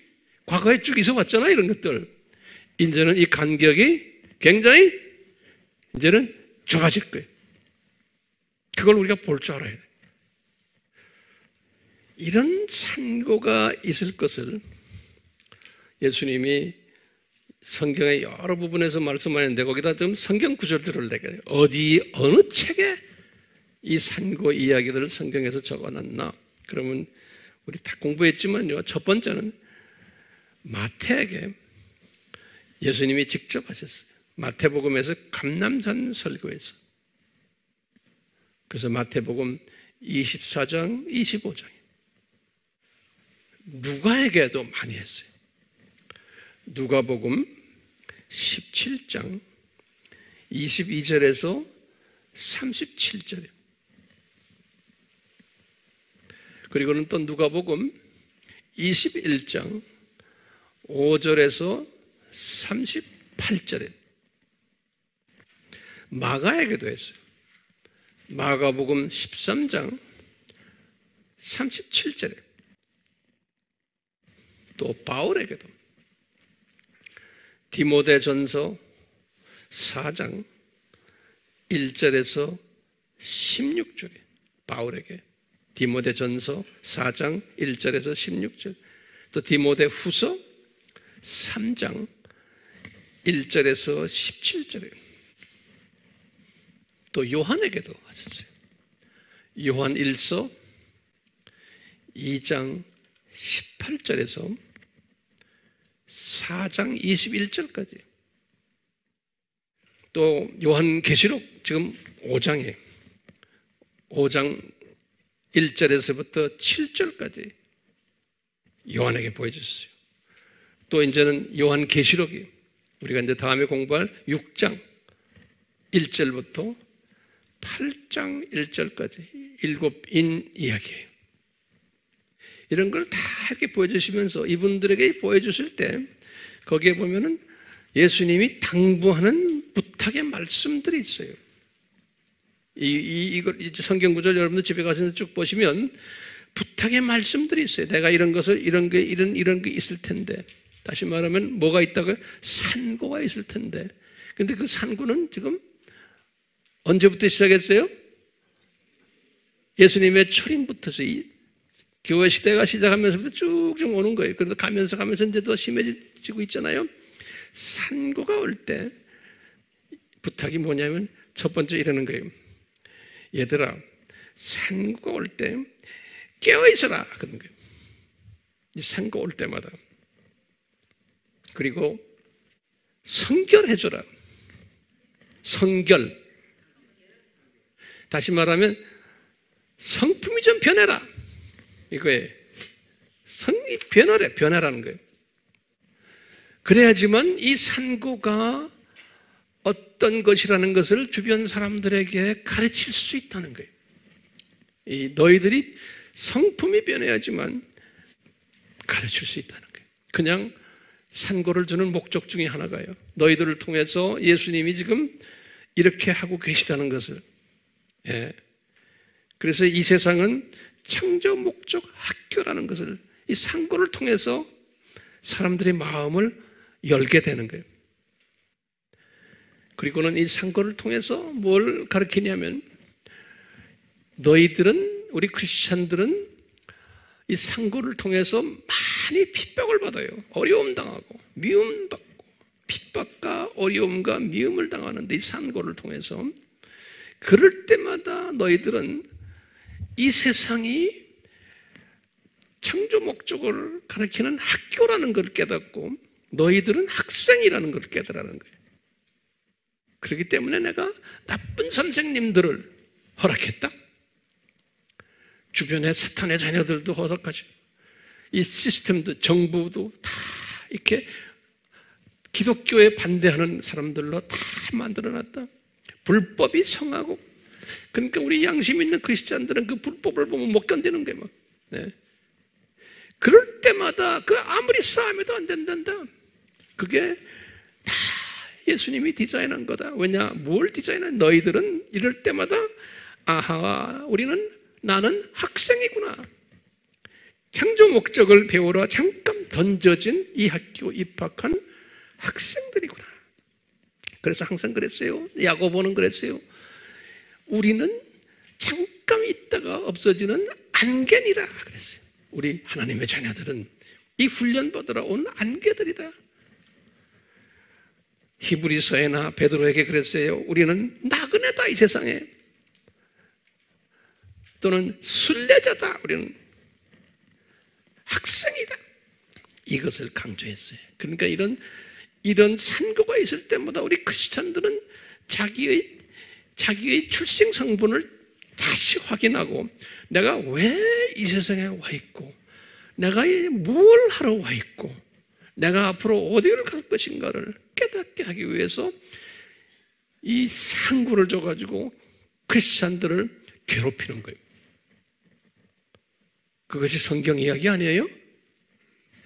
과거에 쭉 있어 왔잖아, 이런 것들. 이제는 이 간격이 굉장히 이제는 좁아질 거예요. 그걸 우리가 볼 줄 알아야 돼. 이런 산고가 있을 것을 예수님이 성경의 여러 부분에서 말씀하는데 거기다 좀 성경 구절들을 내가 어느 책에 이 산고 이야기들을 성경에서 적어놨나? 그러면 우리 다 공부했지만요. 첫 번째는 마태에게 예수님이 직접 하셨어요. 마태복음에서 감람산 설교에서. 그래서 마태복음 24장, 25장. 누가에게도 많이 했어요. 누가복음 17장 22절에서 37절이에요. 그리고는 또 누가복음 21장 5절에서 38절에 마가에게도 했어요. 마가복음 13장 37절에 또 바울에게도 디모데전서 4장 1절에서 16절에 바울에게 디모데전서 4장 1절에서 16절 또 디모데후서 3장 1절에서 17절에 또 요한에게도 하셨어요. 요한 1서 2장 18절에서 4장 21절까지 또 요한계시록 지금 5장에 5장 1절에서부터 7절까지 요한에게 보여줬어요. 또 이제는 요한계시록이 우리가 이제 다음에 공부할 6장 1절부터 8장 1절까지 7인 이야기예요. 이런 걸 다 이렇게 보여주시면서 이분들에게 보여주실 때 거기에 보면은 예수님이 당부하는 부탁의 말씀들이 있어요. 이걸 성경 구절 여러분들 집에 가서 쭉 보시면 부탁의 말씀들이 있어요. 내가 이런 것을 이런 게 있을 텐데 다시 말하면 뭐가 있다고요? 산고가 있을 텐데. 근데 그 산고는 지금 언제부터 시작했어요? 예수님의 출임부터서 교회 시대가 시작하면서부터 쭉쭉 오는 거예요. 그래도 가면서 이제 더 심해지고 있잖아요. 산고가 올 때 부탁이 뭐냐면 첫 번째 이러는 거예요. 얘들아, 산고가 올 때 깨어있어라. 그런 거예요. 이 산고 올 때마다. 그리고 성결해줘라. 성결. 다시 말하면 성품이 좀 변해라. 이거예요. 성이 변하라는 거예요. 그래야지만 이 산고가 어떤 것이라는 것을 주변 사람들에게 가르칠 수 있다는 거예요. 너희들이 성품이 변해야지만 가르칠 수 있다는 거예요. 그냥 산고를 주는 목적 중에 하나가요. 너희들을 통해서 예수님이 지금 이렇게 하고 계시다는 것을. 예. 그래서 이 세상은 창조 목적 학교라는 것을 이 산고를 통해서 사람들의 마음을 열게 되는 거예요. 그리고는 이 산고를 통해서 뭘 가르치냐면 너희들은 우리 크리스찬들은 이 산고를 통해서 많이 핍박을 받아요. 어려움 당하고 미움 받고 핍박과 어려움과 미움을 당하는데 이 산고를 통해서 그럴 때마다 너희들은 이 세상이 창조 목적을 가르치는 학교라는 걸 깨닫고 너희들은 학생이라는 걸 깨달으라는 거예요. 그렇기 때문에 내가 나쁜 선생님들을 허락했다. 주변에 사탄의 자녀들도 허락하지. 이 시스템도 정부도 다 이렇게 기독교에 반대하는 사람들로 다 만들어놨다. 불법이 성하고 그러니까 우리 양심 있는 크리스찬들은 그 불법을 보면 못 견디는 거예요. 막. 네. 그럴 때마다 그 아무리 싸움해도 안 된단다. 그게 다 예수님이 디자인한 거다. 왜냐? 뭘 디자인한? 너희들은 이럴 때마다 아하, 나는 학생이구나. 창조 목적을 배우러 잠깐 던져진 이 학교 입학한 학생들이구나. 그래서 항상 그랬어요. 야고보는 그랬어요. 우리는 잠깐 있다가 없어지는 안개니라 그랬어요. 우리 하나님의 자녀들은 이 훈련 받으러 온 안개들이다. 히브리서에나 베드로에게 그랬어요. 우리는 나그네다 이 세상에. 또는 순례자다. 우리는 학생이다. 이것을 강조했어요. 그러니까 이런 산고가 있을 때마다 우리 크리스찬들은 자기의 출생 성분을 다시 확인하고 내가 왜 이 세상에 와 있고 내가 뭘 하러 와 있고 내가 앞으로 어디를 갈 것인가를 깨닫게 하기 위해서 이 상구를 줘가지고 크리스찬들을 괴롭히는 거예요. 그것이 성경 이야기 아니에요?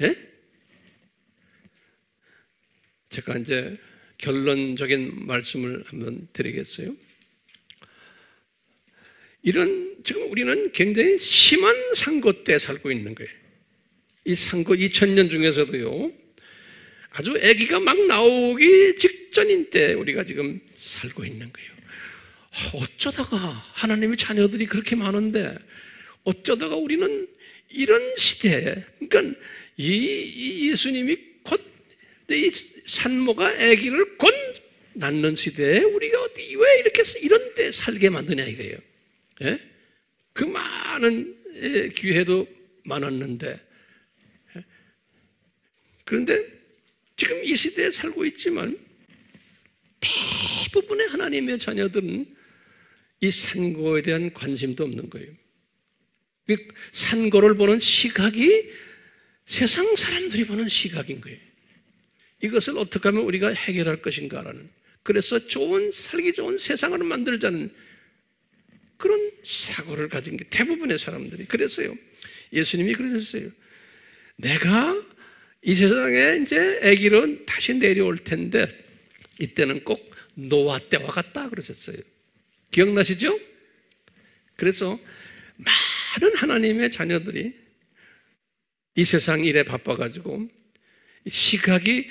예? 제가 이제 결론적인 말씀을 한번 드리겠어요. 지금 우리는 굉장히 심한 상고 때 살고 있는 거예요. 이 상고 2000년 중에서도요, 아주 아기가 막 나오기 직전인 때 우리가 지금 살고 있는 거예요. 어쩌다가 하나님의 자녀들이 그렇게 많은데 어쩌다가 우리는 이런 시대에, 그러니까 이 예수님이 곧 이 산모가 아기를 곧 낳는 시대에 우리가 왜 이렇게 이런 때 살게 만드냐 이거예요. 예? 그 많은 기회도 많았는데, 그런데 지금 이 시대에 살고 있지만 대부분의 하나님의 자녀들은 이 산고에 대한 관심도 없는 거예요. 산고를 보는 시각이 세상 사람들이 보는 시각인 거예요. 이것을 어떻게 하면 우리가 해결할 것인가라는, 그래서 살기 좋은 세상을 만들자는 그런 사고를 가진 게 대부분의 사람들이. 그랬어요. 예수님이 그러셨어요. 내가 이 세상에 이제 아기로 다시 내려올 텐데 이때는 꼭 노아 때와 같다 그러셨어요. 기억나시죠? 그래서 많은 하나님의 자녀들이 이 세상 일에 바빠가지고 시각이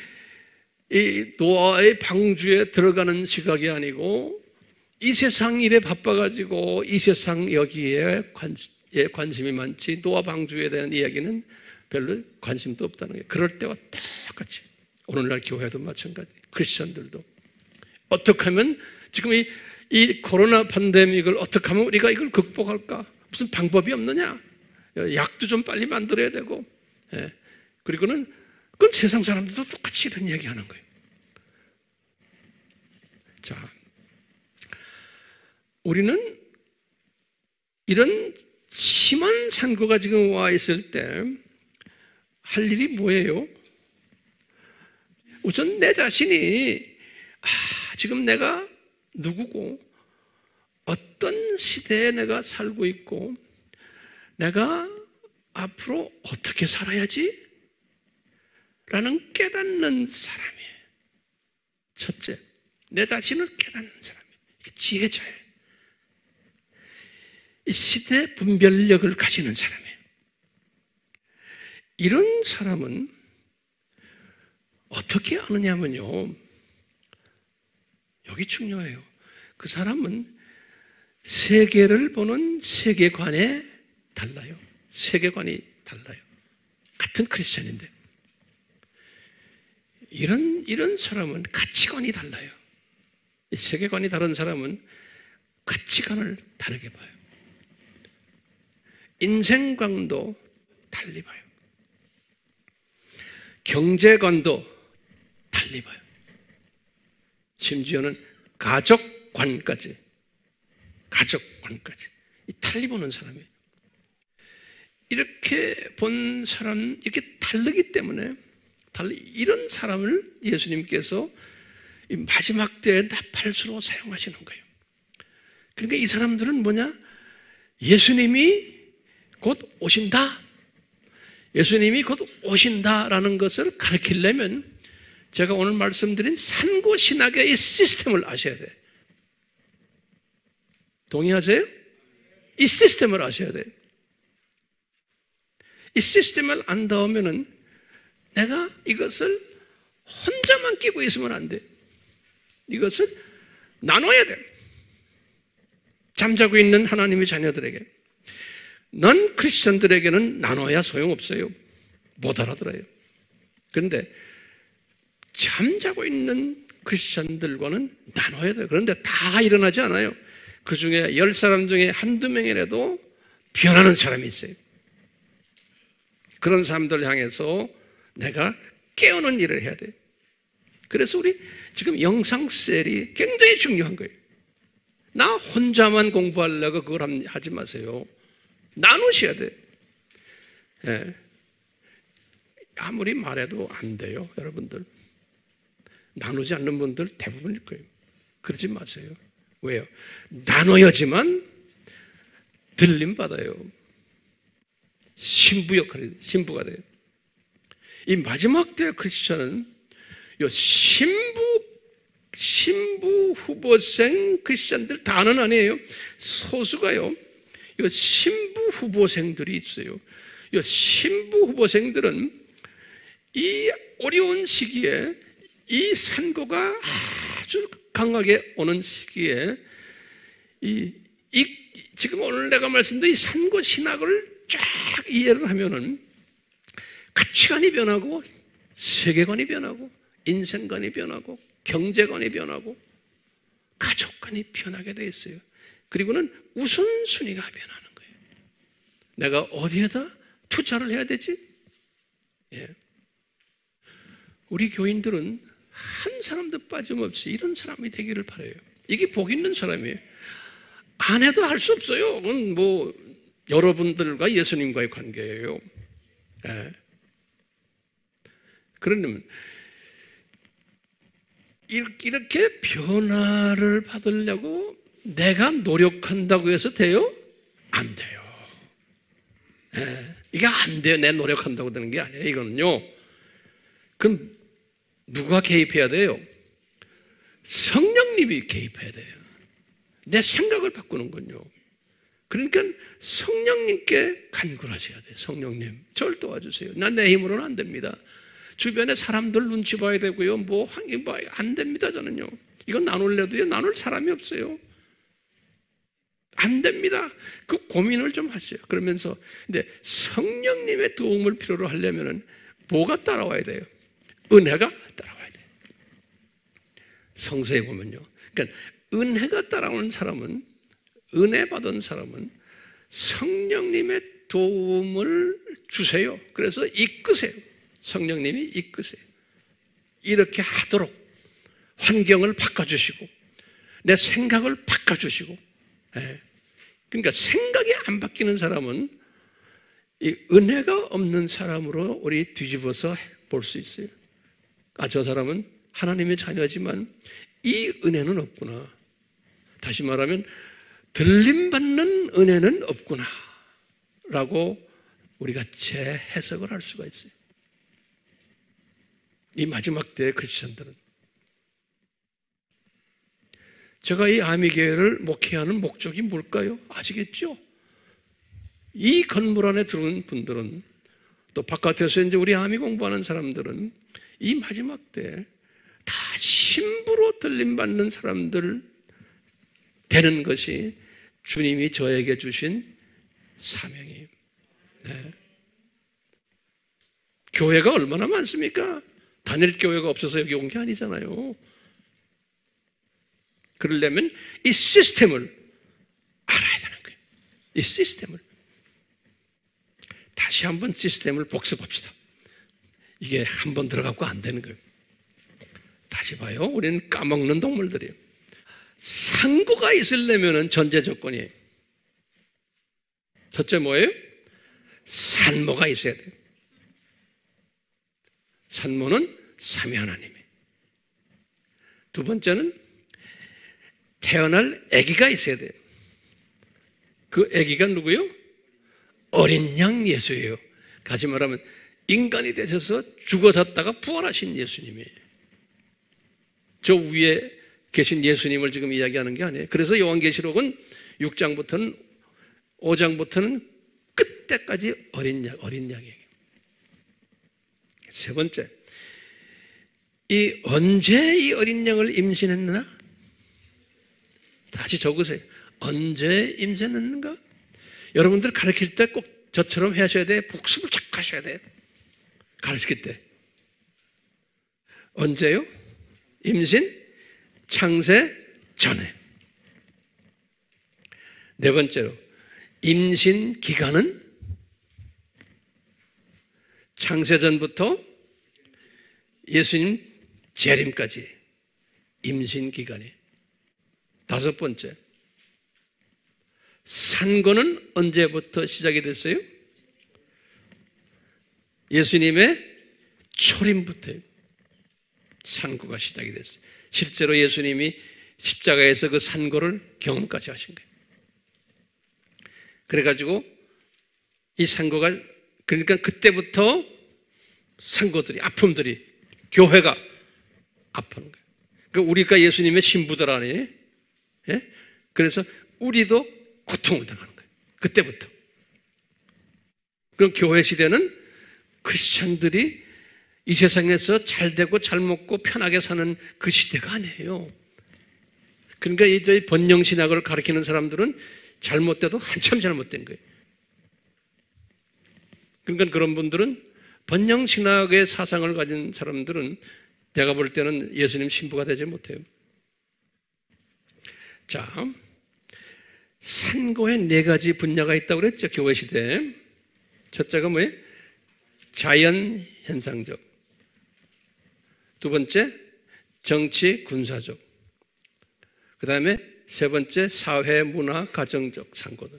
이 노아의 방주에 들어가는 시각이 아니고 이 세상 일에 바빠가지고 이 세상 여기에 관심이 많지 노아 방주에 대한 이야기는 별로 관심도 없다는 거예요. 그럴 때와 똑같이 오늘날 교회도 마찬가지, 크리스천들도 어떻게 하면 지금 이 코로나 팬데믹을 어떻게 하면 우리가 이걸 극복할까? 무슨 방법이 없느냐? 약도 좀 빨리 만들어야 되고, 그리고는 그건 세상 사람들도 똑같이 이런 이야기 하는 거예요. 자, 우리는 이런 심한 산고가 지금 와 있을 때 할 일이 뭐예요? 우선 내 자신이 지금 내가 누구고 어떤 시대에 내가 살고 있고 내가 앞으로 어떻게 살아야지? 라는 깨닫는 사람이에요. 첫째, 내 자신을 깨닫는 사람이에요. 이게 지혜자예요. 이 시대 분별력을 가지는 사람이에요. 이런 사람은 어떻게 아느냐면요, 여기 중요해요. 그 사람은 세계를 보는 세계관에 달라요. 세계관이 달라요. 같은 크리스천인데 이런 사람은 가치관이 달라요. 이 세계관이 다른 사람은 가치관을 다르게 봐요. 인생관도 달리 봐요. 경제관도 달리 봐요. 심지어는 가족관까지 달리 보는 사람이에요. 이렇게 본 사람, 이렇게 다르기 때문에 이런 사람을 예수님께서 이 마지막 때에 나팔수로 사용하시는 거예요. 그러니까 이 사람들은 뭐냐? 예수님이 곧 오신다. 예수님이 곧 오신다라는 것을 가르치려면 제가 오늘 말씀드린 산고신학의 이 시스템을 아셔야 돼요. 동의하세요? 이 시스템을 아셔야 돼요. 이 시스템을 안 닿으면은 내가 이것을 혼자만 끼고 있으면 안 돼. 이것을 나눠야 돼. 잠자고 있는 하나님의 자녀들에게. 넌 크리스천들에게는 나눠야 소용없어요. 못 알아들어요. 그런데 잠자고 있는 크리스천들과는 나눠야 돼요. 그런데 다 일어나지 않아요. 그 중에 10사람 중에 한두 명이라도 변하는 사람이 있어요. 그런 사람들 향해서 내가 깨우는 일을 해야 돼요. 그래서 우리 지금 영상셀이 굉장히 중요한 거예요. 나 혼자만 공부하려고 그걸 하지 마세요. 나누셔야 돼요. 예. 아무리 말해도 안 돼요, 여러분들. 나누지 않는 분들 대부분일 거예요. 그러지 마세요. 왜요? 나눠야지만 들림받아요. 신부 역할이, 신부가 돼요. 이 마지막 때 크리스천은 요 신부 후보생 크리스천들 다는 아니에요. 소수가요. 요 신부 후보생들이 있어요. 요 신부 후보생들은 이 어려운 시기에 이 산고가 아주 강하게 오는 시기에 지금 오늘 내가 말씀드린 이 산고 신학을 쫙 이해를 하면은 가치관이 변하고 세계관이 변하고 인생관이 변하고 경제관이 변하고 가족관이 변하게 돼 있어요. 그리고는 우선순위가 변하는 거예요. 내가 어디에다 투자를 해야 되지? 예. 우리 교인들은 한 사람도 빠짐없이 이런 사람이 되기를 바라요. 이게 복 있는 사람이에요. 안 해도 할 수 없어요. 그건 뭐 여러분들과 예수님과의 관계예요. 예. 그러면 이렇게 변화를 받으려고 내가 노력한다고 해서 돼요? 안 돼요. 예. 이게 안 돼요. 내 노력한다고 되는 게 아니에요. 이거는요. 그럼 누가 개입해야 돼요? 성령님이 개입해야 돼요. 내 생각을 바꾸는군요. 그러니까 성령님께 간구하셔야 돼요. 성령님, 저를 도와주세요. 난 내 힘으로는 안 됩니다. 주변에 사람들 눈치 봐야 되고요. 뭐 환경 봐야 안 됩니다. 저는요. 이건 나눌래도요. 나눌 사람이 없어요. 안 됩니다. 그 고민을 좀 하세요. 그러면서 근데 성령님의 도움을 필요로 하려면은 뭐가 따라와야 돼요? 은혜가 따라와야 돼요. 성서에 보면요. 그러니까 은혜가 따라오는 사람은, 은혜 받은 사람은 성령님의 도움을 주세요. 그래서 이끄세요. 성령님이 이끄세요. 이렇게 하도록 환경을 바꿔주시고 내 생각을 바꿔주시고. 예. 그러니까 생각이 안 바뀌는 사람은 이 은혜가 없는 사람으로 우리 뒤집어서 볼 수 있어요. 아, 저 사람은 하나님의 자녀지만 이 은혜는 없구나. 다시 말하면 들림받는 은혜는 없구나 라고 우리가 재해석을 할 수가 있어요. 이 마지막 때의 크리스천들은. 제가 이 아미교회를 목회하는 목적이 뭘까요? 아시겠죠? 이 건물 안에 들어온 분들은, 또 바깥에서 이제 우리 아미 공부하는 사람들은 이 마지막 때 다 신부로 들림받는 사람들 되는 것이 주님이 저에게 주신 사명이에요. 네. 교회가 얼마나 많습니까? 다닐 교회가 없어서 여기 온 게 아니잖아요. 그러려면 이 시스템을 알아야 되는 거예요. 이 시스템을. 다시 한번 시스템을 복습합시다. 이게 한번 들어가고 안 되는 거예요. 다시 봐요. 우리는 까먹는 동물들이에요. 상고가 있으려면 전제 조건이에요. 첫째 뭐예요? 산모가 있어야 돼요. 산모는 삼위 하나님이에요. 두 번째는 태어날 아기가 있어야 돼요. 그 아기가 누구요? 어린 양 예수예요. 다시 말하면 인간이 되셔서 죽어졌다가 부활하신 예수님이에요. 저 위에 계신 예수님을 지금 이야기하는 게 아니에요. 그래서 요한계시록은 6장부터는 5장부터는 때까지 어린 양이에요. 세 번째, 언제 이 어린 양을 임신했나? 다시 적으세요. 언제 임신했는가? 여러분들 가르칠 때 꼭 저처럼 하셔야 돼. 복습을 자꾸 하셔야 돼요. 가르칠 때. 언제요? 임신, 창세 전에. 네 번째로, 임신 기간은 창세 전부터 예수님 재림까지 임신 기간이. 다섯 번째, 산고는 언제부터 시작이 됐어요? 예수님의 초림부터 산고가 시작이 됐어요. 실제로 예수님이 십자가에서 그 산고를 경험까지 하신 거예요. 그래가지고 이 산고가, 그러니까 그때부터 산고들이, 아픔들이, 교회가 아프는 거예요. 그러니까 우리가 예수님의 신부들 아니에요? 예? 그래서 우리도 고통을 당하는 거예요. 그때부터. 그럼 교회 시대는 크리스찬들이 이 세상에서 잘 되고 잘 먹고 편하게 사는 그 시대가 아니에요. 그러니까 이제 번영신학을 가르치는 사람들은 잘못돼도 한참 잘못된 거예요. 그러니까 그런 분들은, 번영신학의 사상을 가진 사람들은 내가 볼 때는 예수님 신부가 되지 못해요. 자, 산고에 네 가지 분야가 있다고 그랬죠, 교회 시대에. 첫째가 뭐예요? 자연 현상적. 두 번째, 정치 군사적. 그 다음에 세 번째, 사회 문화 가정적 산고들.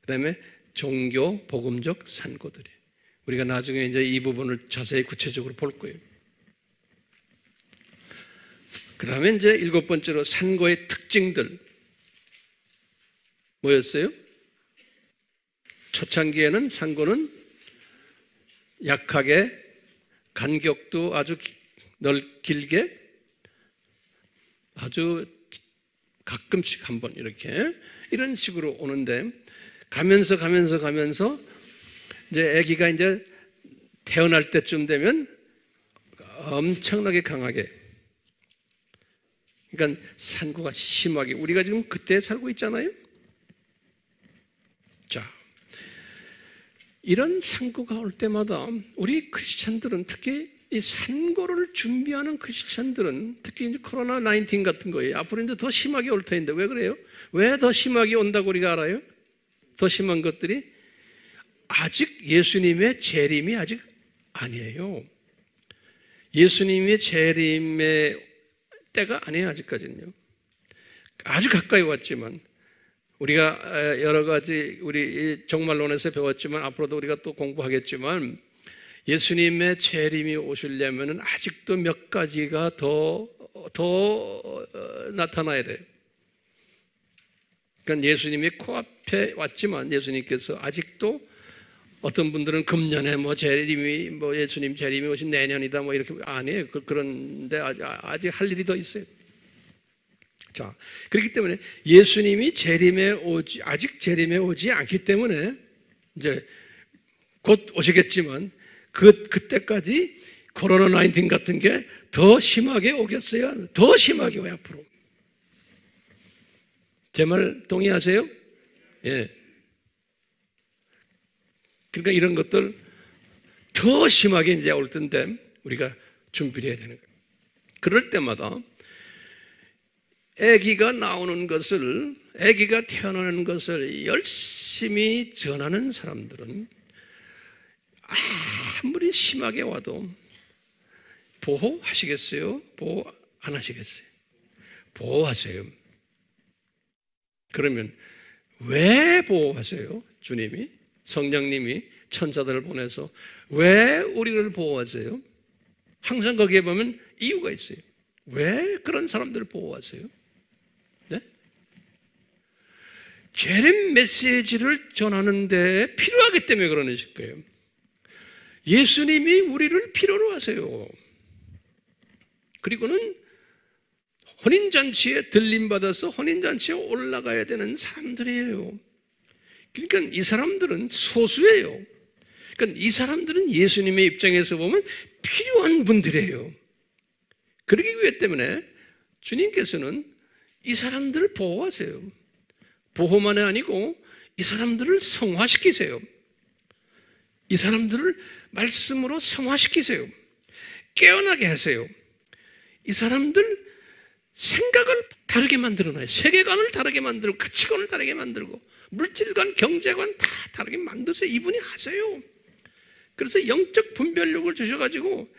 그 다음에 종교 복음적 산고들이. 우리가 나중에 이제 이 부분을 자세히 구체적으로 볼 거예요. 그 다음에 이제 일곱 번째로 산고의 특징들. 뭐였어요? 초창기에는 산고는 약하게, 간격도 아주 길게, 아주 가끔씩 한번 이렇게 이런 식으로 오는데, 가면서 이제 아기가 이제 태어날 때쯤 되면 엄청나게 강하게, 그러니까 산고가 심하게, 우리가 지금 그때 살고 있잖아요. 자, 이런 산고가 올 때마다 우리 크리스찬들은, 특히 이 산고를 준비하는 크리스찬들은, 특히 이제 코로나 19 같은 거예요. 앞으로 이제 더 심하게 올 터인데 왜 그래요? 왜 더 심하게 온다고 우리가 알아요? 더 심한 것들이 아직 예수님의 재림이 아직 아니에요. 예수님의 재림의 때가 아니에요, 아직까지는요. 아주 가까이 왔지만, 우리가 여러 가지 우리 종말론에서 배웠지만, 앞으로도 우리가 또 공부하겠지만, 예수님의 재림이 오시려면 아직도 몇 가지가 더 나타나야 돼요. 그러니까 예수님이 코앞에 왔지만, 예수님께서 아직도, 어떤 분들은 금년에 예수님 재림이 오신 내년이다 이렇게 아니에요. 그런데 아직 할 일이 더 있어요. 자, 그렇기 때문에 예수님이 아직 재림에 오지 않기 때문에 이제 곧 오시겠지만, 그때까지 코로나 19 같은 게 더 심하게 오겠어요? 더 심하게 와요, 앞으로. 제 말 동의하세요? 예. 그러니까 이런 것들 더 심하게 이제 올 텐데 우리가 준비를 해야 되는 거예요. 그럴 때마다 아기가 태어나는 것을 열심히 전하는 사람들은 아무리 심하게 와도 보호하시겠어요? 보호 안 하시겠어요? 보호하세요. 그러면 왜 보호하세요? 주님이, 성령님이 천사들을 보내서 왜 우리를 보호하세요? 항상 거기에 보면 이유가 있어요. 왜 그런 사람들을 보호하세요? 네? 재림 메시지를 전하는 데 필요하기 때문에 그러실 거예요. 예수님이 우리를 필요로 하세요. 그리고는 혼인잔치에 들림받아서 혼인잔치에 올라가야 되는 사람들이에요. 그러니까 이 사람들은 소수예요. 그러니까 이 사람들은 예수님의 입장에서 보면 필요한 분들이에요. 그러기 위해 때문에 주님께서는 이 사람들을 보호하세요. 보호만이 아니고 이 사람들을 성화시키세요. 이 사람들을 말씀으로 성화시키세요. 깨어나게 하세요. 이 사람들 생각을 다르게 만들어놔요. 세계관을 다르게 만들고 가치관을 다르게 만들고 물질관, 경제관 다 다르게 만드세요. 이분이 하세요. 그래서 영적 분별력을 주셔가지고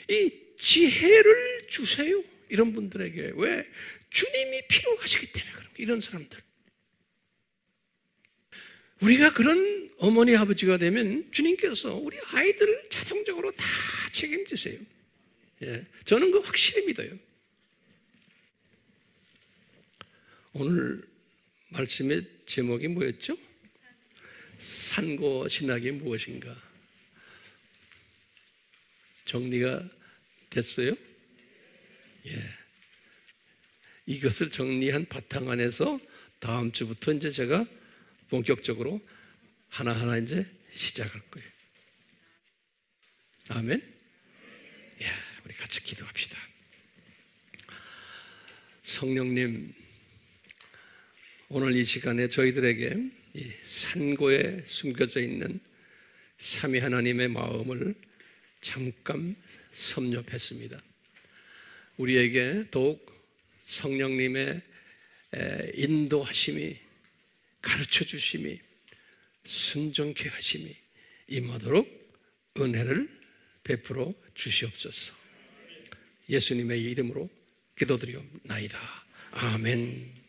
이 지혜를 주세요. 이런 분들에게. 왜? 주님이 필요하시기 때문에 그런 거예요. 이런 사람들. 우리가 그런 어머니 아버지가 되면 주님께서 우리 아이들을 자동적으로 다 책임지세요. 예, 저는 그거 확실히 믿어요. 오늘 말씀의 제목이 뭐였죠? 산고 신학이 무엇인가? 정리가 됐어요? 예. 이것을 정리한 바탕 안에서 다음 주부터 이제 제가 본격적으로 하나하나 이제 시작할 거예요. 아멘? 예, 우리 같이 기도합시다. 성령님, 오늘 이 시간에 저희들에게 이 산고에 숨겨져 있는 삼위 하나님의 마음을 잠깐 섭렵했습니다. 우리에게 더욱 성령님의 인도하심이, 가르쳐 주심이, 순종케 하심이 임하도록 은혜를 베풀어 주시옵소서. 예수님의 이름으로 기도드리옵나이다. 아멘.